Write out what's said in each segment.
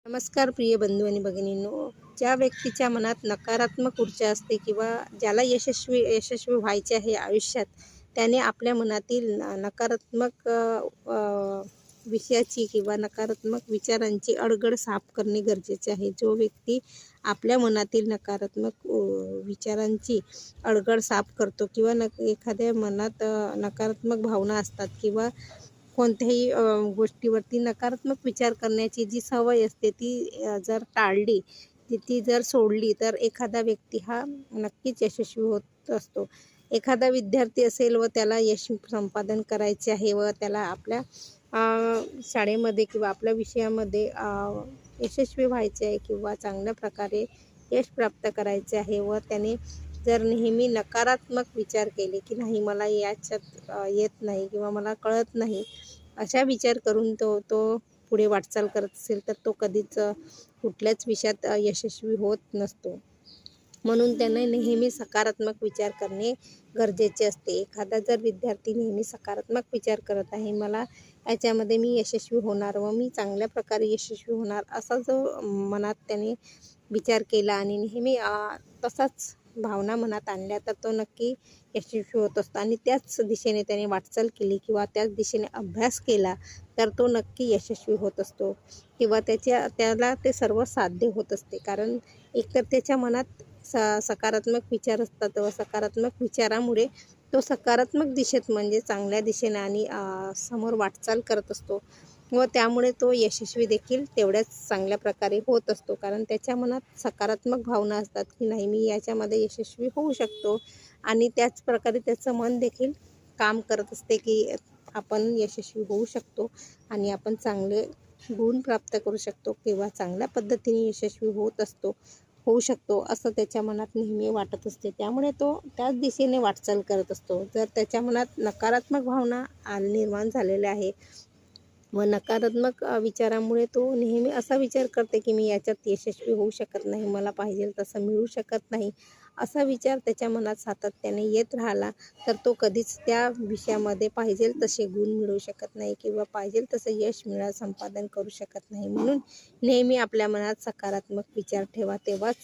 नमस्कार प्रिय बंधू आणि भगिनींनो. ज्या व्यक्तीच्या मनात नकारात्मक ऊर्जा असते किंवा ज्याला यशस्वी व्हायचे आहे आयुष्यात, त्याने आपल्या मनातील नकारात्मक विषयाची किंवा नकारात्मक विचारांची अडगळ साफ करणे गरजेचे आहे. जो व्यक्ती आपल्या मनातील नकारात्मक विचारांची अडगळ साफ करतो किंवा एखाद्या मनात नकारात्मक भावना असतात किंवा कोणत्याही गोष्टीवरती नकारात्मक विचार करण्याची जी सवय असते ती जर टाळली, ती जर सोडली, तर एखादा व्यक्ती हा नक्कीच यशस्वी होत असतो. एखादा विद्यार्थी असेल व त्याला यश संपादन करायचे आहे व त्याला आपल्या शाळेमध्ये किंवा आपल्या विषयामध्ये यशस्वी व्हायचे आहे किंवा चांगल्या प्रकारे यश प्राप्त करायचे आहे व त्याने जर नेहमी नकारात्मक विचार केले की नाही मला याच्यात येत नाही किंवा मला कळत नाही, अशा विचार करून तो पुढे वाटचाल करत असेल तर तो कधीच कुठल्याच विषयात यशस्वी होत नसतो. म्हणून त्याने नेहमी सकारात्मक विचार करणे गरजेचे असते. एखादा जर विद्यार्थी नेहमी सकारात्मक विचार करत आहे, मला याच्यामध्ये मी यशस्वी होणार व मी चांगल्या प्रकारे यशस्वी होणार, असा जो मनात त्याने विचार केला आणि नेहमी तसाच भावना मनात आणल्या, तर तो नक्की यशस्वी होत असतो. आणि त्याच दिशेने त्याने वाटचाल केली किंवा त्याच दिशेने अभ्यास केला तर तो नक्की यशस्वी होत असतो किंवा त्याला ते सर्व साध्य होत असते. कारण एकतर त्याच्या मनात सकारात्मक विचार असतात व सकारात्मक विचारामुळे तो सकारात्मक दिशेत म्हणजे चांगल्या दिशेने आणि समोर वाटचाल करत असतो व त्यामुळे तो यशस्वी देखील तेवढ्याच चांगल्या प्रकारे होत असतो. कारण त्याच्या मनात सकारात्मक भावना असतात की नाही, मी याच्यामध्ये यशस्वी होऊ शकतो आणि त्याच प्रकारे त्याचं मन देखील काम करत असते की आपण यशस्वी होऊ शकतो आणि आपण चांगले गुण प्राप्त करू शकतो किंवा चांगल्या पद्धतीने यशस्वी होऊ शकतो असं त्याच्या मनात नेहमी वाटत असते. त्यामुळे तो त्याच दिशेने वाटचाल करत असतो. जर त्याच्या मनात नकारात्मक भावना निर्माण झालेल्या आहे व नकारात्मक विचारामुळे तो नेहमी असा विचार करते की मी याच्यात यशस्वी होऊ शकत नाही, मला पाहिजे तसं मिळू शकत नाही, असा विचार त्याच्या मनात सातत्याने येत राहिला तर तो कधीच त्या विषयामध्ये पाहिजे तसे गुण मिळवू शकत नाही किंवा पाहिजे तसं यश संपादन करू शकत नाही. म्हणून नेहमी आपल्या मनात सकारात्मक विचार ठेवा, तेव्हाच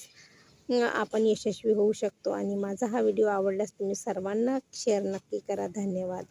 आपण यशस्वी होऊ शकतो. आणि माझा हा व्हिडिओ आवडल्यास तुम्ही सर्वांना शेअर नक्की करा. धन्यवाद.